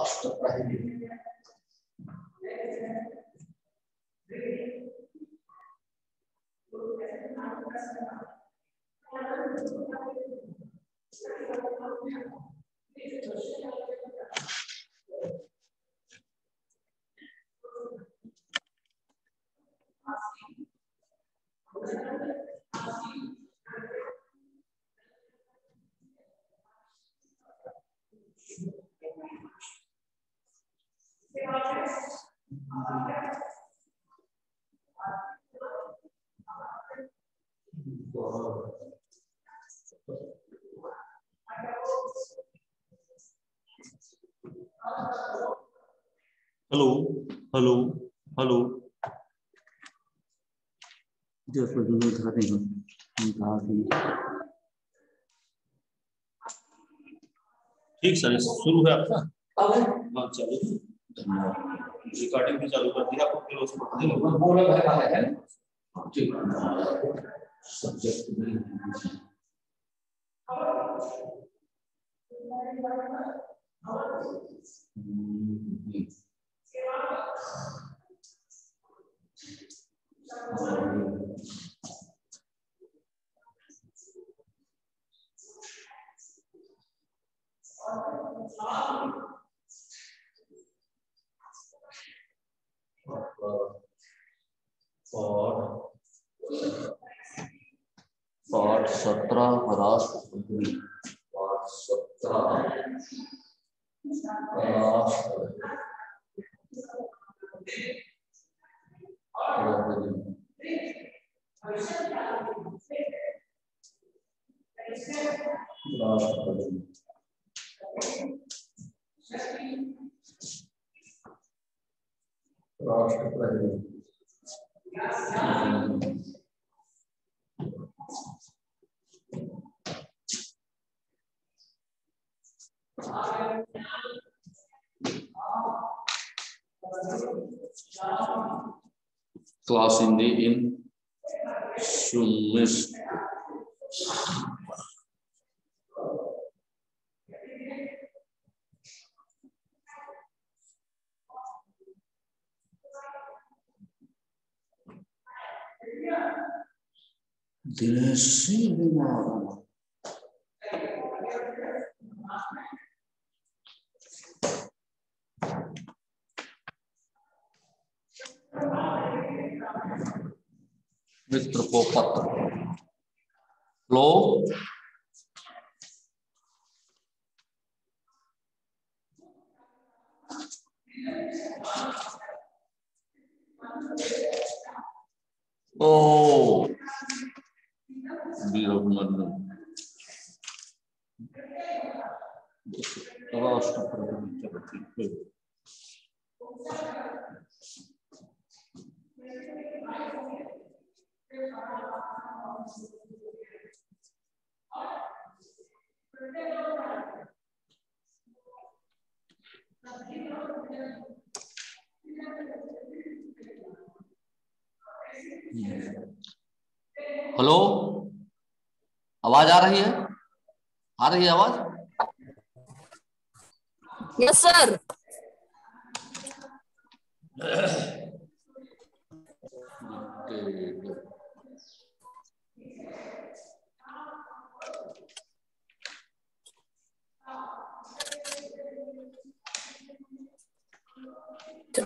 राष्ट्र प्रहरी। Hello hello hello. ठीक सर, शुरू है आपका? हाँ चलो, धन्यवाद। रिकॉर्डिंग भी चालू कर दिया आपको, फिर उसको पढ़ने लगो। बोला है ठीक सब्जेक्ट में पाठ 17 राष्ट्रपति। पाठ 17 राष्ट्रपति। Class Hindi in Sumis. Desi Lima. मित्र को पत्र। लो ओ वीरभद्र राष्ट्रपति। हेलो, आवाज आ रही है? आ रही है आवाज? Yes sir.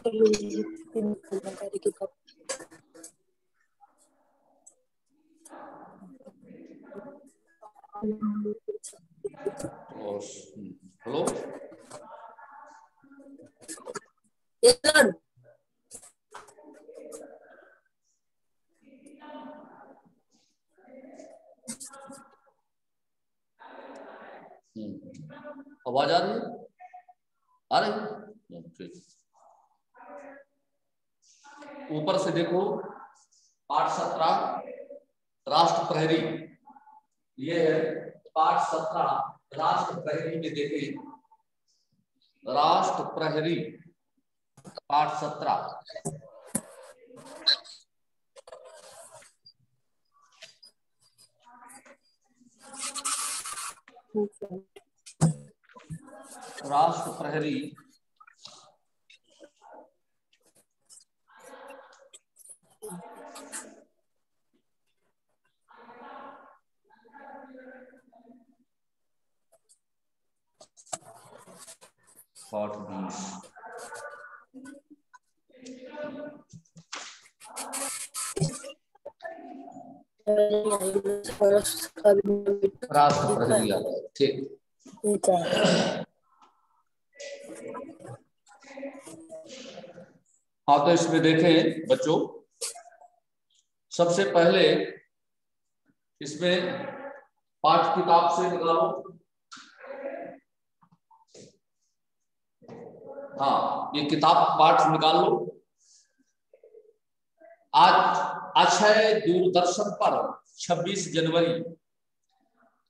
Hello yes sir. आवाज आ रही है? आ रही है? ठीक। ऊपर से देखो, पाठ 17 राष्ट्र प्रहरी। ये है पाठ 17 राष्ट्र प्रहरी में देखें, राष्ट्र प्रहरी पाठ 17। राष्ट्र प्रहरी पाठ 20 राष्ट्र प्रक्रिया। ठीक, हाँ तो इसमें देखें बच्चों, सबसे पहले इसमें पाठ किताब से निकालो। हाँ, ये किताब पाठ निकाल लो। आज अक्षय दूरदर्शन पर 26 जनवरी,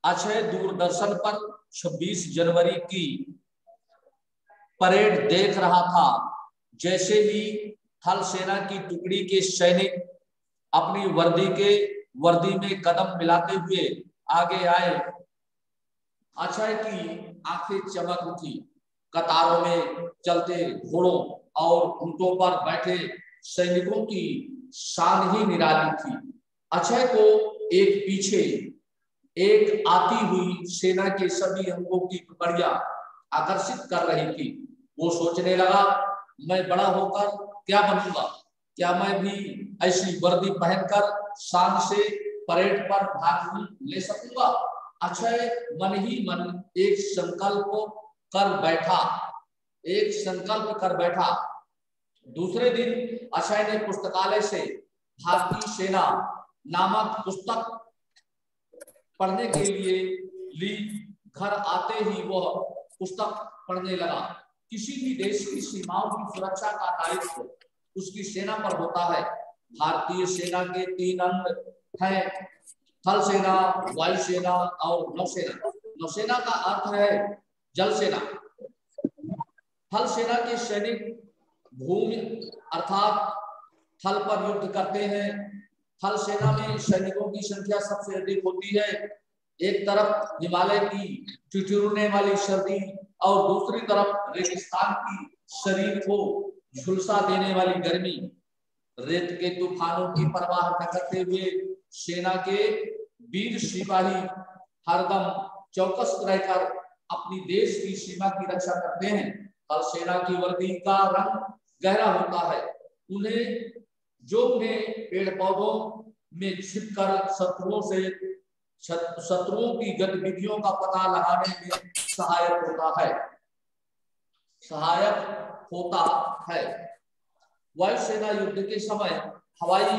अक्षय दूरदर्शन पर 26 जनवरी की परेड देख रहा था। जैसे ही थल सेना की टुकड़ी के सैनिक अपनी वर्दी में कदम मिलाते हुए आगे आए, अक्षय की आंखें चमक उठी। कतारों में चलते घोड़ों और ऊंटों पर बैठे सैनिकों की शान ही निराली थी। अक्षय को एक पीछे एक आती हुई सेना के सभी अंगों की टुकड़ियां आकर्षित कर रही थी। वो सोचने लगा, मैं बड़ा होकर क्या बनूंगा? क्या मैं भी ऐसी वर्दी पहनकर शान से परेड पर भाग ले सकूंगा? अक्षय मन ही मन एक संकल्प कर बैठा। दूसरे दिन अक्षय ने पुस्तकालय से भारतीय सेना नामक पुस्तक पढ़ने के लिए ली। घर आते ही वह पुस्तक पढ़ने लगा। किसी भी देश की सीमाओं की सुरक्षा का दायित्व उसकी सेना पर होता है। भारतीय सेना के 3 अंग हैं, थल सेना, वायु सेना और नौसेना। नौसेना का अर्थ है जल सेना। थल सेना के सैनिक भूमि अर्थात थल पर युद्ध करते हैं। थल सेना में सैनिकों की संख्या सबसे अधिक होती है। एक तरफ हिमालय की ठिठुरने वाली सर्दी और दूसरी तरफ रेगिस्तान की शरीर को झुलसा देने वाली गर्मी। रेत के तूफानों की परवाह न करते हुए सेना के वीर सिपाही हरदम चौकस रहकर अपनी देश की सीमा की रक्षा करते हैं। थल सेना की वर्दी का रंग गहरा होता है। उन्हें पेड़ पौधों में छिपकर शत्रुओं की गतिविधियों का पता लगाने में सहायक होता है। वायुसेना युद्ध के समय हवाई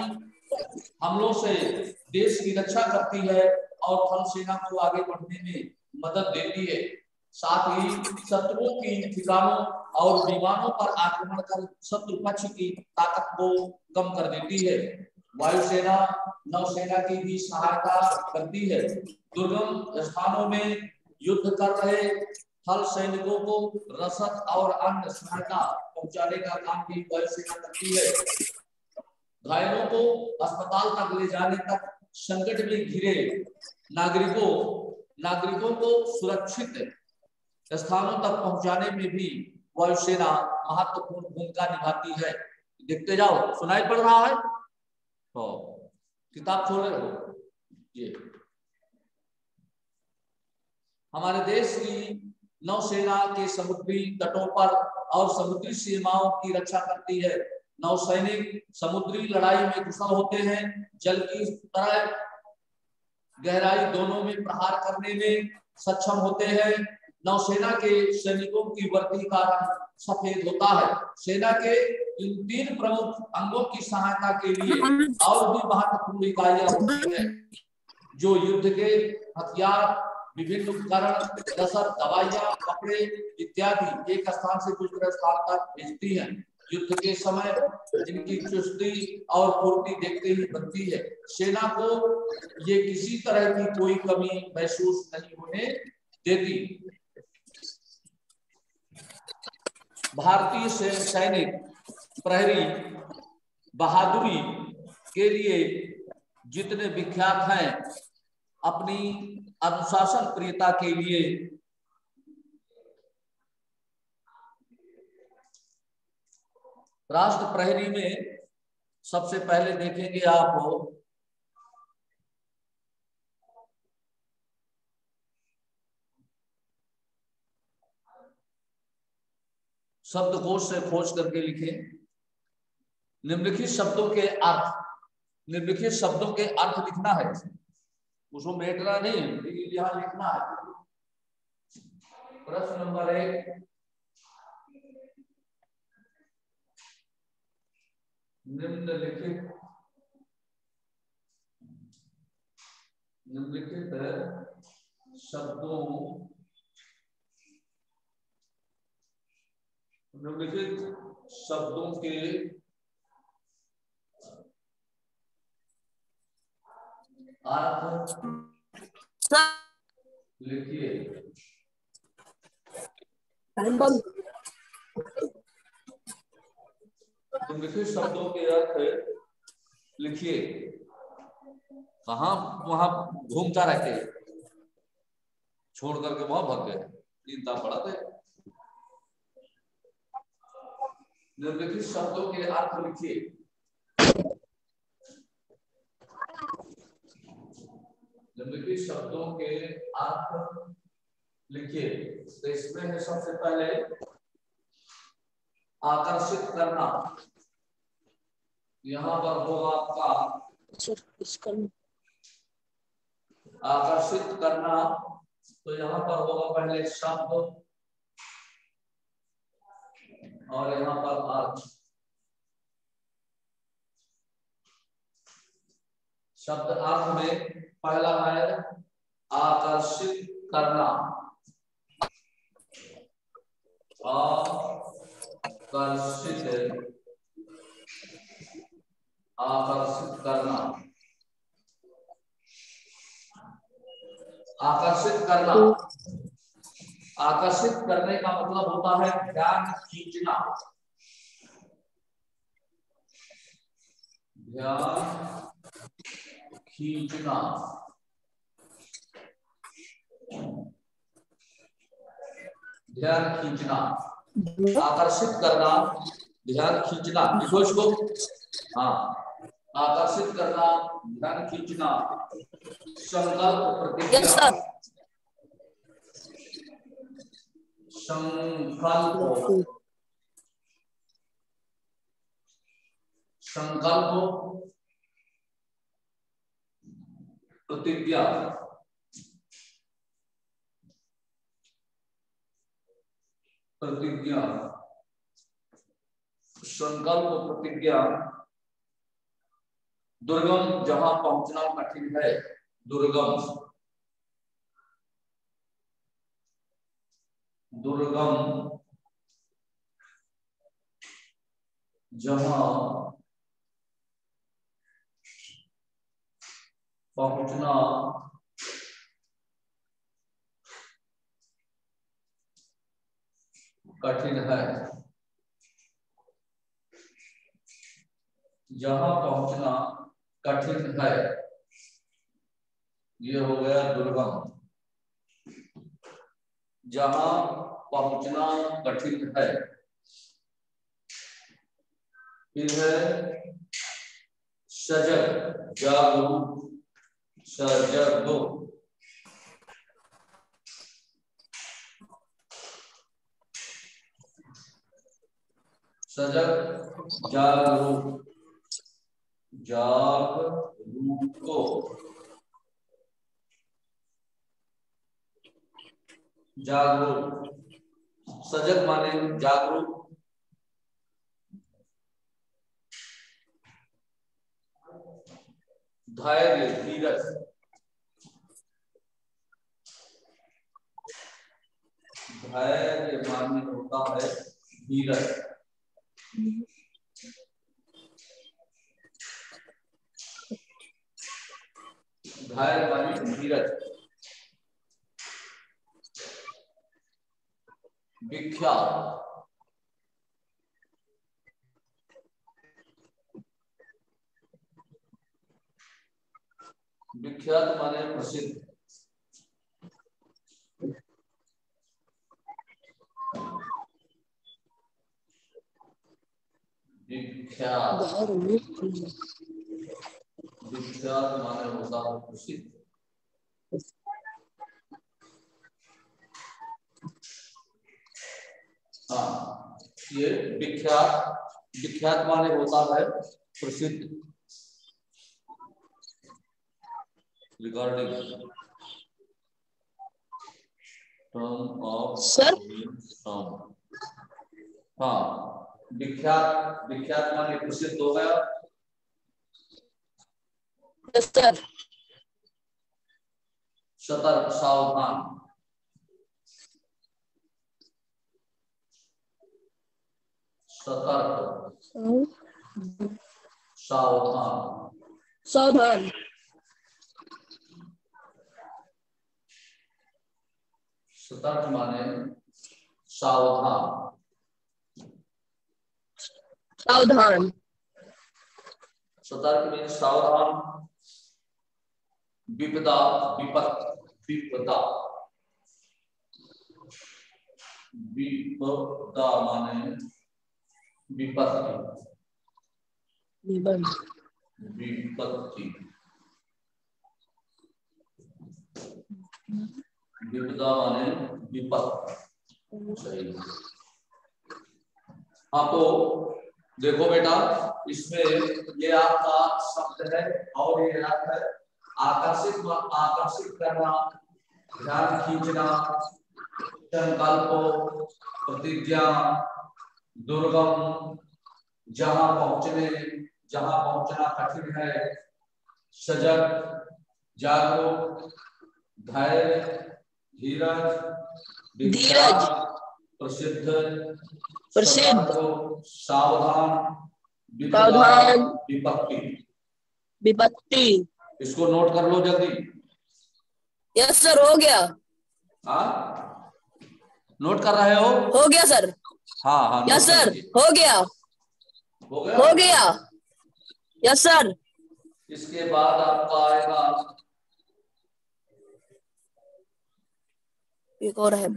हमलों से देश की रक्षा करती है और थल सेना को आगे बढ़ने में मदद देती है। साथ ही शत्रुओं की ठिकानों और विमानों पर आक्रमण कर शत्रु पक्ष की ताकत को कम कर देती है। वायुसेना नौसेना की भी सहायता करती है। दुर्गम स्थानों में युद्ध कर रहे थल सैनिकों को रसद और अन्य सहायता पहुंचाने का काम भी वायुसेना करती है। घायलों को अस्पताल तक ले जाने तक संकट में घिरे नागरिकों को सुरक्षित स्थानों तक पहुंचाने में भी वायुसेना महत्वपूर्ण भूमिका निभाती है। देखते जाओ, सुनाई पड़ रहा है तो किताब छोड़ रहे हो। ये हमारे देश की नौसेना के समुद्री तटों पर और समुद्री सीमाओं की रक्षा करती है। नौसैनिक समुद्री लड़ाई में कुशल होते हैं। जल की तरह गहराई दोनों में प्रहार करने में सक्षम होते हैं। नौसेना के सैनिकों की वर्दी का रंग सफेद होता है। सेना के इन 3 प्रमुख अंगों की सहायता के लिए और भी महत्वपूर्ण इकाइयां होती हैं, जो युद्ध के हथियार, विभिन्न उपकरण, रसद, दवाइयां, कपड़े इत्यादि एक स्थान से दूसरे स्थान तक भेजती हैं। युद्ध के समय जिनकी चुस्ती और फुर्ती देखते ही बनती है। सेना को ये किसी तरह की कोई कमी महसूस नहीं होने देती। भारतीय सैनिक प्रहरी बहादुरी के लिए जितने विख्यात हैं, अपनी अनुशासन प्रियता के लिए राष्ट्र प्रहरी में सबसे पहले देखेंगे आप शब्दकोश से खोज करके लिखे। निम्नलिखित शब्दों के अर्थ, निम्नलिखित शब्दों के अर्थ लिखना है, उसको मेटना नहीं, यहाँ लिखना है। प्रश्न नंबर 1, निम्नलिखित शब्दों, निम्नलिखित शब्दों के अर्थ लिखिए। निम्नलिखित शब्दों के अर्थ लिखिए। कहाँ वहां घूमता रहते, छोड़ करके वहां भाग गए, चिंता पड़ा थे। निम्नलिखित शब्दों के अर्थ लिखिए। निम्नलिखित शब्दों के अर्थ लिखिए। तो इसमें है सबसे पहले आकर्षित करना, यहाँ पर होगा आपका आकर्षित करना। तो यहाँ पर होगा पहले शब्द और यहाँ पर अर्थ। शब्द अर्थ में पहला है आकर्षित करना, आकर्षित, आकर्षित करना, आकर्षित करना। आकर्षित करने का मतलब होता है ध्यान खींचना, ध्यान खींचना, ध्यान खींचना। आकर्षित करना, ध्यान खींचना, लिखो इसको। हाँ, आकर्षित करना, ध्यान खींचना। संकल्प प्रतिज्ञा, संकल्प, संकल्प प्रतिज्ञा, प्रतिज्ञा, संकल्प प्रतिज्ञा। दुर्गम, जहां पहुंचना कठिन है, दुर्गम, दुर्गम, जहां पहुंचना कठिन है, जहां पहुंचना कठिन है, ये हो गया दुर्गम। जहां पहुंचना कठिन है। फिर है सजग, जागरूक, सजग, सजग, जागरूक, जागरूक, जागरूक। सजग माने जागरूक, धैर्य, धीरज, धैर्य माने होता है धीरज, धैर्य माने धीरज। विख्यात, विख्यात माने प्रसिद्ध, विख्यात, विख्यात माने होता है प्रसिद्ध। हाँ, ये विख्यात, विख्यात माने होता है प्रसिद्ध। रिगार्डिंग टर्म ऑफ सर सम, हाँ विख्यात, विख्यात माने प्रसिद्ध हो गया। Yes sir. सतर्क, सावधान, सतर्क, सावधान, सावधान, सतर्क माने सावधान, सावधान, सतर्क मीन सावधान। विपदा, विपत, विपदा, विपदा माने विपत्ति, विपत्ति, विपदा माने विपत्ति, सही। हाँ तो देखो बेटा, इसमें ये आपका शब्द है और ये अर्थ है आकर्षित, आकर्षित करना, ध्यान खींचना, संकल्प, प्रतिज्ञा, दुर्गम, जहां पहुंचने, जहां पहुंचना कठिन है, सजग, जागरूक, धैर्य, धीरज, धीरज, प्रसिद्ध, प्रसिद्ध, सावधान, सावधान, विपत्ति। विपत्ति। इसको नोट कर लो जल्दी। यस सर, हो गया। हाँ नोट कर रहे हो? हो गया सर। हाँ हाँ यस सर, हो गया, हो गया, हो गया। Yes sir. इसके बाद आपका आएगा एक और है,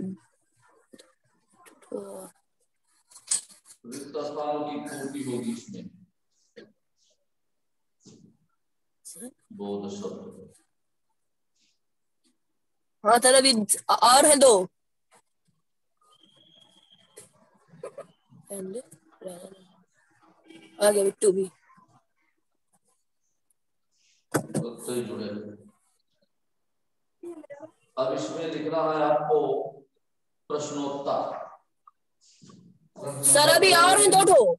रिक्त स्थानों की पूर्ति होगी इसमें। बोध शब्द, हाँ सर, अभी और है दो। आ गया बिट्टू भी। तो ही जुड़े। अब इसमें लिखना है आपको प्रश्नोत्तर। सर अभी और हैं दो ठो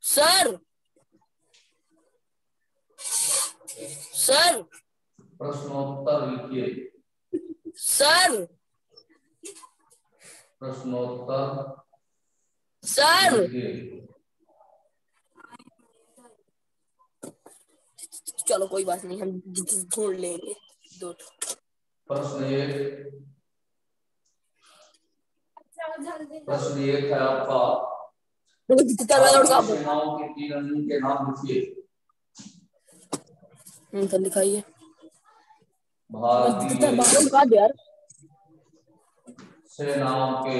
सर। सर प्रश्नोत्तर लिखिए सर। प्रश्नोत्तर सर लिखिए। चलो कोई बात नहीं, हम ढूंढ लेंगे दो ठो। प्रश्न एक है आपका, सेनाओं के 3 अंगों के नाम लिखिए। तो लिखाइए। भारतीय यार सेनाओं के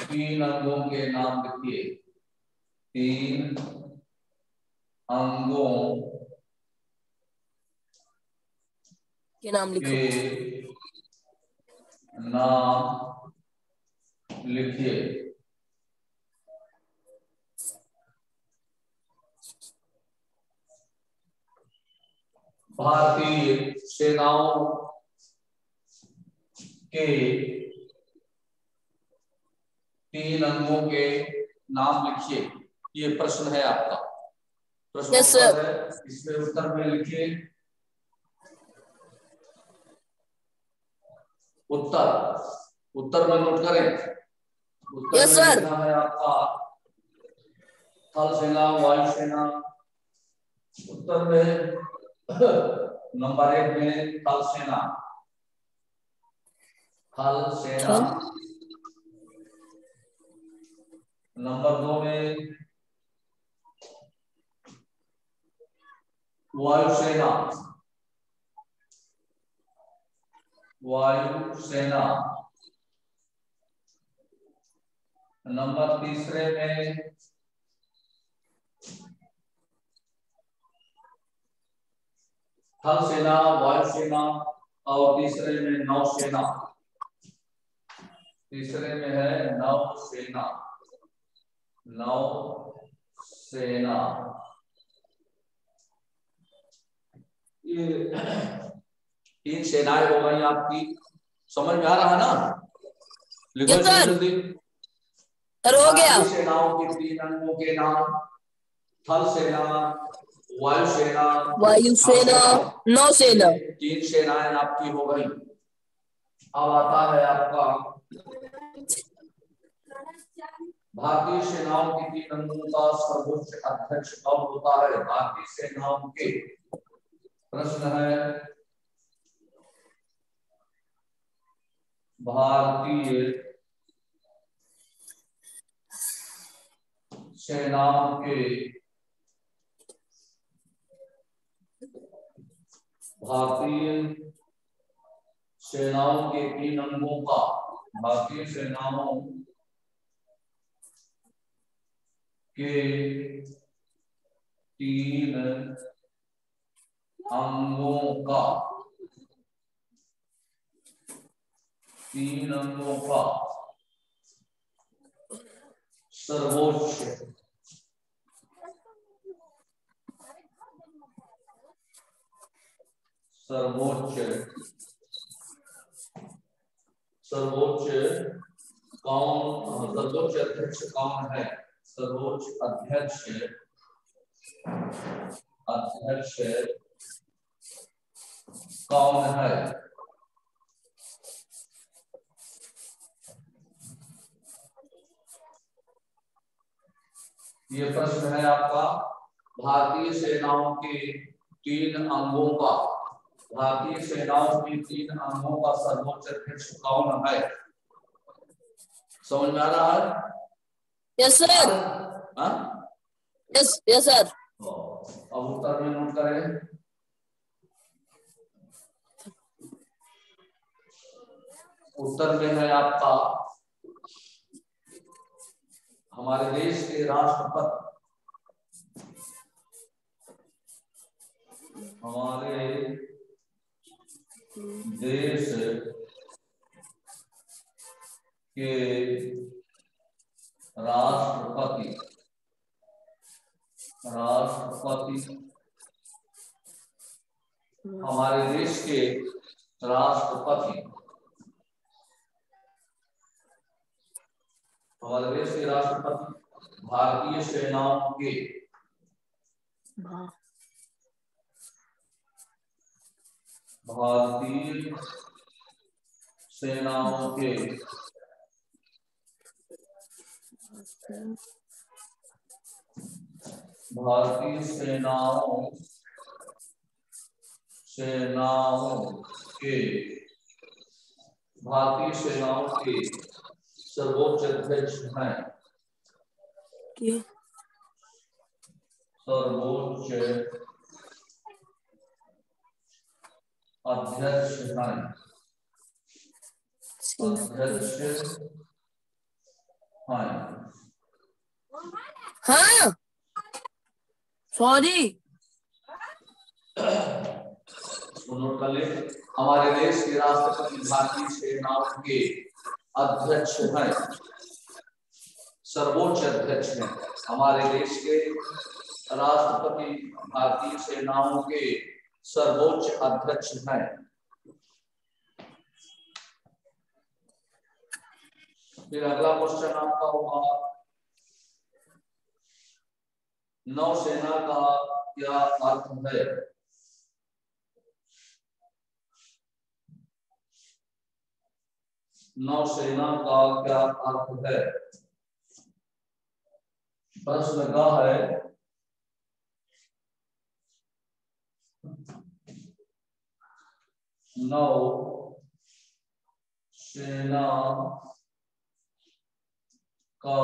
3 अंगों के नाम लिखिए। 3 अंगों के नाम लिखो। नाम लिखिए। भारतीय सेनाओं के 3 अंगों के नाम लिखिए। ये प्रश्न है आपका, प्रश्न yes, है। इसमें उत्तर में लिखिए। उत्तर, उत्तर में नोट करें। उत्तर yes, में लिखना है आपका थल सेना, वायु सेना। उत्तर में नंबर 1 में थल सेना, थल सेना। नंबर 2 में वायु सेना, वायु सेना। नंबर 3 में थल सेना, वायु सेना और तीसरे में नौसेना। तीसरे में है नौसेना। नौसेना ये 3 सेनाएं हो गई आपकी। समझ में आ रहा है ना? लिखो जल्दी जल्दी। सर हो गया। भारतीय सेनाओं के 3 अंगों के नाम: थल सेना, वायुसेना, वायुसेना, नौसेना। 3 सेनाएं आपकी हो गई। अब आता है आपका भारतीय सेनाओं के 3 अंगों का सर्वोच्च अध्यक्ष कौन होता है? भारतीय सेनाओं के प्रश्न है, भारतीय सेनाओं के भारतीय सेनाओं के 3 अंगों का, भारतीय सेनाओं के 3 अंगों का, 3 अंगों का सर्वोच्च सर्वोच्च अध्यक्ष कौन है? सर्वोच्च अध्यक्ष कौन है? ये प्रश्न है आपका। भारतीय सेनाओं के 3 अंगों का, भारतीय सेनाओं के 3 अंगों का सर्वोच्च अध्यक्ष कौन है? समझ में आ रहा है? Yes sir. Yes yes sir. अब उत्तर में नोट करें। उत्तर में है आपका हमारे देश के राष्ट्रपति, हमारे देश के राष्ट्रपति हमारे देश के राष्ट्रपति भारतीय सेनाओं के सर्वोच्च अध्यक्ष हैं। सर्वोच्च अध्यक्ष हैं। हाँ सॉरी। नोट कर ले। हमारे देश के राष्ट्रपति भारतीय सेनाओं के अध्यक्ष हैं, सर्वोच्च अध्यक्ष हैं। हमारे देश के राष्ट्रपति भारतीय सेनाओं के सर्वोच्च अध्यक्ष हैं। फिर अगला क्वेश्चन आपका होगा, नौसेना का क्या अर्थ है? नौसेना का क्या अर्थ है? प्रश्न का है नौसेना का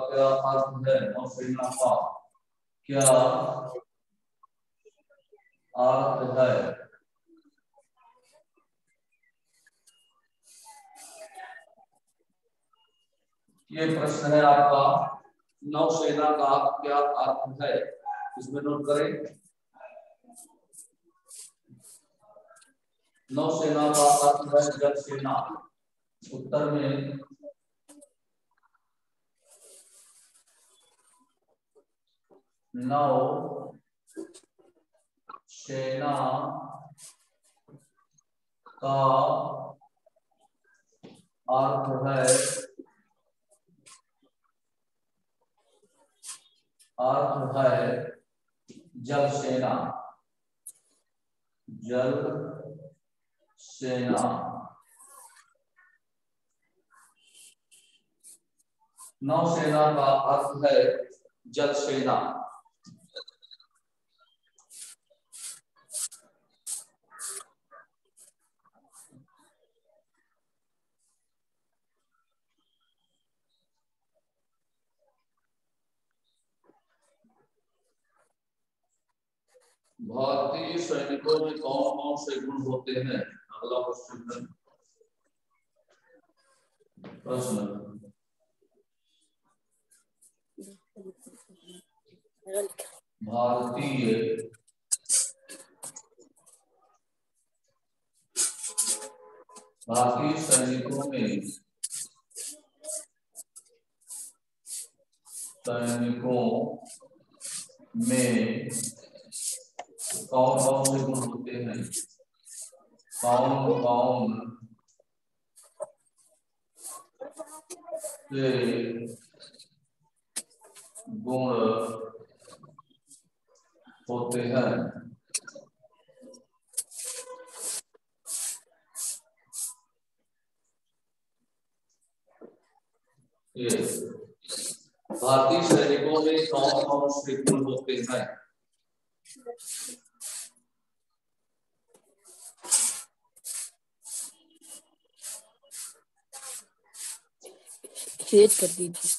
क्या अर्थ है? नौसेना का क्या अर्थ है? ये प्रश्न है आपका, नौसेना का क्या अर्थ है? इसमें नोट करें। नौसेना का अर्थ है जल सेना। उत्तर में नौ सेना का अर्थ है जल सेना। जल सेना। नौसेना का अर्थ है जल सेना। भारतीय सैनिकों में कौन कौन से गुण होते हैं? अगला क्वेश्चन प्रश्न। भारतीय सैनिकों में कौन कौन से गुण होते हैं? कौन कौन से गुण होते हैं? भारतीय सैनिकों में कौन कौन से गुण होते हैं? शेयर कर दीजिए।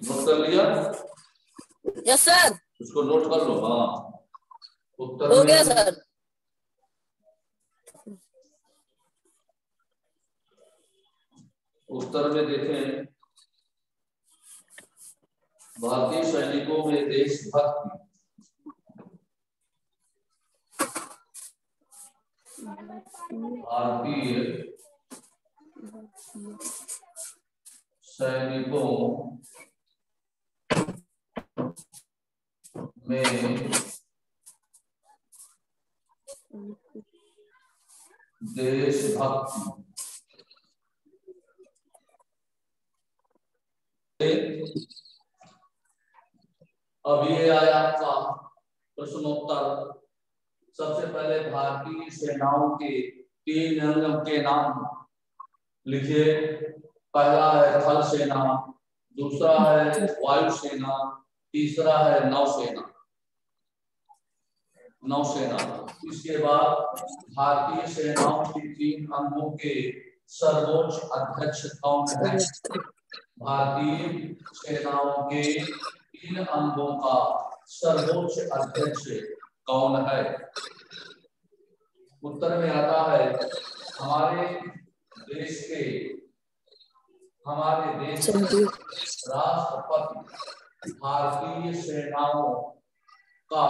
नोट कर लिया? Yes sir. उसको नोट कर लो। हाँ, उत्तर हो गया सर। उत्तर में देखें, भारतीय सैनिकों में देशभक्ति, भारतीय सैनिकों में देशभक्ति, अब ये आया आपका प्रश्नोत्तर। सबसे पहले भारतीय सेनाओं के 3 अंगों के नाम लिखिए। पहला है थल सेना, दूसरा है वायुसेना, तीसरा है नौसेना। इसके बाद भारतीय सेनाओं के 3 अंगों के सर्वोच्च अध्यक्ष कौन है? भारतीय सेनाओं के 3 अंगों का सर्वोच्च अध्यक्ष कौन है? उत्तर में आता है हमारे देश के राष्ट्रपति भारतीय सेनाओं का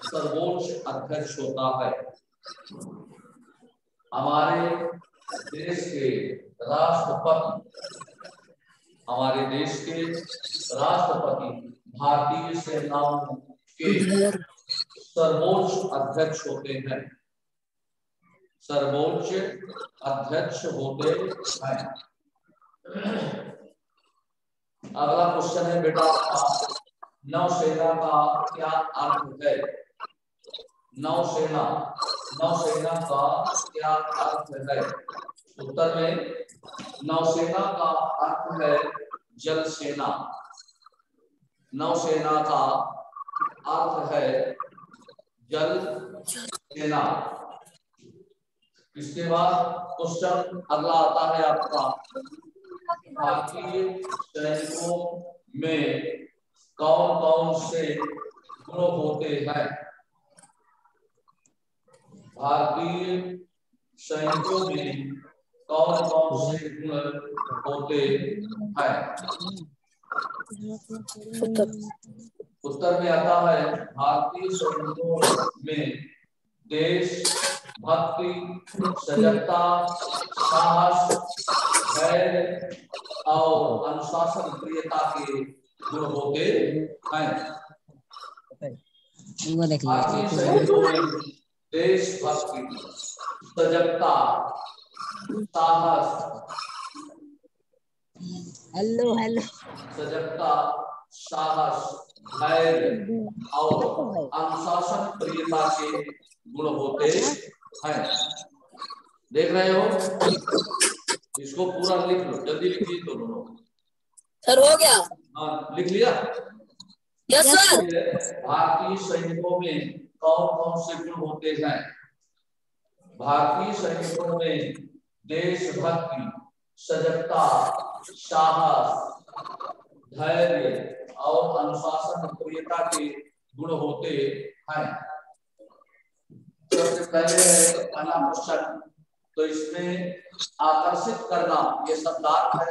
सर्वोच्च अध्यक्ष होता है। हमारे देश के राष्ट्रपति भारतीय सेनाओं के सर्वोच्च अध्यक्ष होते हैं। अगला क्वेश्चन है बेटा, नौसेना का क्या अर्थ है? नौसेना का क्या अर्थ है? उत्तर में नौसेना का अर्थ है जल सेना। नौसेना का अर्थ है जल सेना। इसके बाद क्वेश्चन अगला आता है आपका, भारतीय सैनिकों में कौन कौन से गुण होते हैं? भारतीय सैनिकों में कौन कौन से गुण होते हैं? उत्तर में आता है भारतीय सैनिकों में देश भक्ति, सजगता, साहस, धैर्य और अनुशासन प्रियता के गुण होते हैं। भारतीय सैनिकों में देशभक्ति, सजगता, साहस, सजगता, साहस, धैर्य और अनुशासन प्रियता के गुण होते हैं। देख रहे हो? इसको पूरा लिख लो, जल्दी लिखिए तो दोनों। सर हो गया? हाँ, लिख लिया? Yes sir. भारतीय सैनिकों में कौन कौन से गुण होते हैं? भारतीय सैनिकों में देशभक्ति, सजगता, साहस, धैर्य और अनुशासन प्रियता के गुण होते हैं। सबसे पहले है पहला क्वेश्चन, तो इसमें आकर्षित करना ये शब्दार्थ है।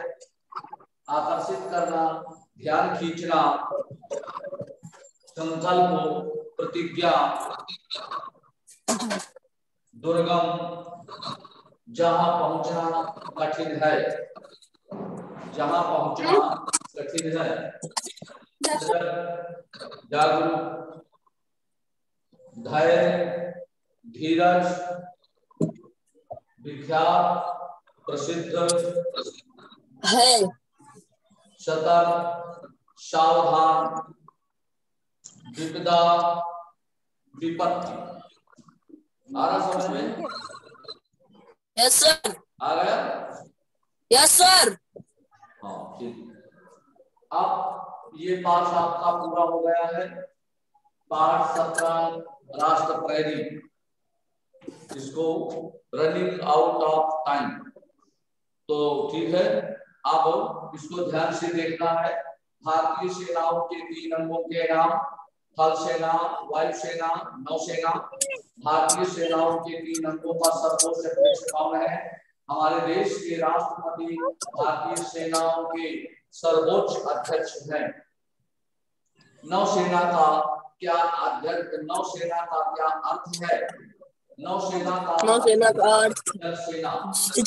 आकर्षित करना, ध्यान खींचना, संकल्प, प्रतिज्ञा, दुर्गम, जहां पहुंचना कठिन है, जहां पहुंचना कठिन है, जागरूक, धैर्य, धीरज, विख्यात, प्रसिद्ध है, सतर्क, सावधान, विपदा, विपत्ति। आ रहा समझ में? Yes sir. आ गया? Yes sir. हाँ ठीक। अब ये पाठ आपका पूरा हो गया है। पाठ 17 राष्ट्र प्रेरी, इसको रनिंग आउट ऑफ टाइम। तो ठीक है, अब इसको ध्यान से देखना है। भारतीय सेनाओं के 3 अंगों के नाम: थल सेना, वायुसेना, नौसेना। भारतीय सेनाओं के 3 अंगों का सर्वोच्च अध्यक्ष कौन है? हमारे देश के राष्ट्रपति भारतीय सेनाओं के सर्वोच्च अध्यक्ष हैं। नौसेना का क्या अध्यक्ष, नौसेना का क्या अर्थ है? नौसेना का अर्थ जल सेना।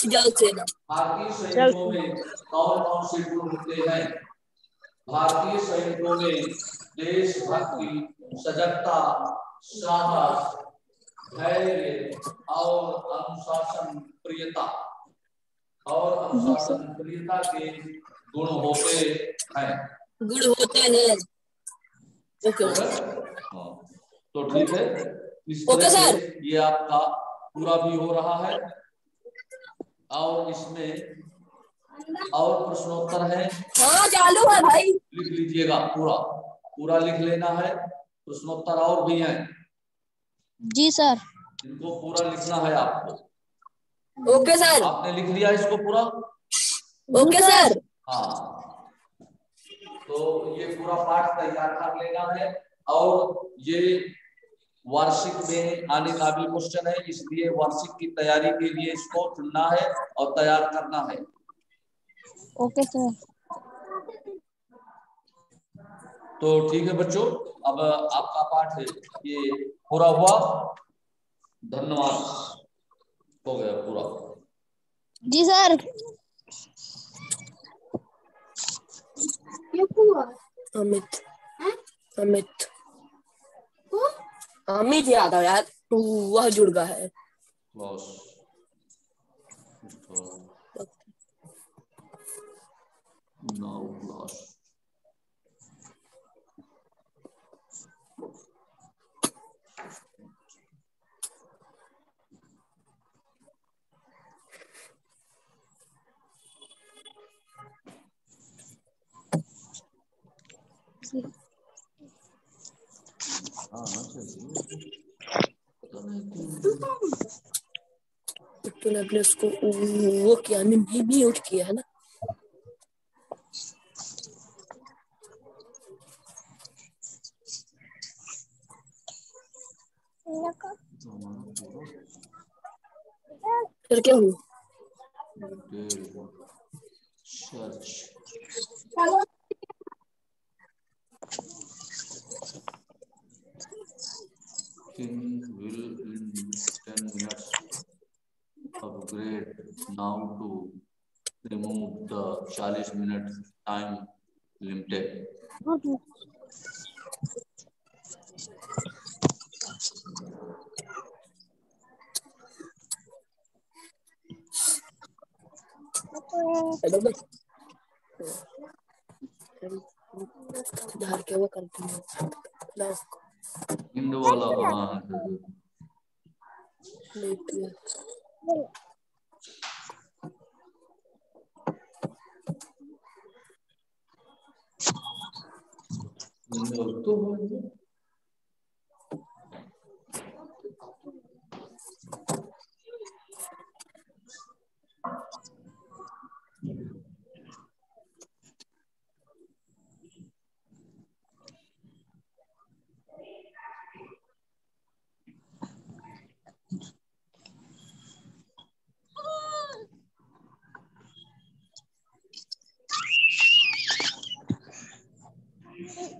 जल सेना। भारतीय सैनिकों में कौन कौन से गुण होते हैं? भारतीय सैनिकों में देशभक्ति, सजगता, साहस, धैर्य और अनुशासन प्रियता के गुण होते हैं। ओके तो ठीक है, इस तरह से ये आपका पूरा भी हो रहा है। और इसमें और प्रश्नोत्तर है? हाँ चालू है भाई। लिख लीजिएगा, पूरा लिख लेना है। प्रश्नोत्तर और भी हैं। जी सर। इनको पूरा लिखना है आपको। Okay sir. आपने लिख लिया इसको पूरा? Okay sir. हाँ, तो ये पूरा पाठ तैयार कर लेना है। और ये वार्षिक में आने का भी क्वेश्चन है, इसलिए वार्षिक की तैयारी के लिए इसको चुनना है और तैयार करना है। Okay sir. तो ठीक है बच्चों, अब आपका पाठ ये पूरा हुआ। धन्यवाद। हो गया पूरा। जी सर। अमित अमित अमित याद है यार, वह जुड़ गया है। बस नाउ क्लास तूने अपने उसको वो किया, म्यूट किया है ना? फिर क्या हुआ? Search King will in now to remove the 40 minutes time limited. बाहर के वो कंटिन्यू इंड वाला तो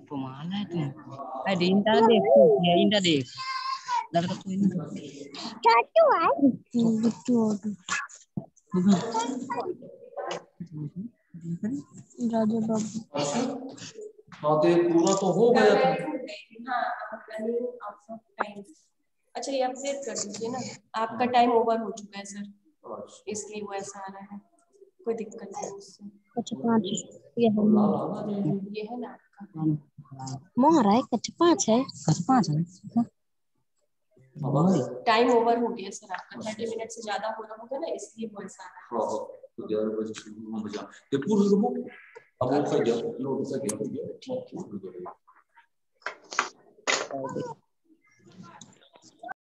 Kemana itu? Di internet, ya internet. Dapat tuh ini. Satu betul. Raja Babu हाँ तो पूरा तो हो गया था। हाँ अच्छा ये अपडेट कर दीजिए ना, आपका टाइम ओवर हो चुका है सर, इसलिए वो ऐसा आ रहा है, कोई दिक्कत नहीं उससे। अच्छा 5 ये है ना आपका मोहरा है कच्चा 5 है टाइम ओवर हो गया सर आपका, 30 मिनट से ज्यादा हो रहा होगा ना, इसलिए वो ऐसा आ रहा है। तो 11 बजे शुरू हो जाए ये पूरा रिमूव अब वो कर दिया, लोड कर दिया।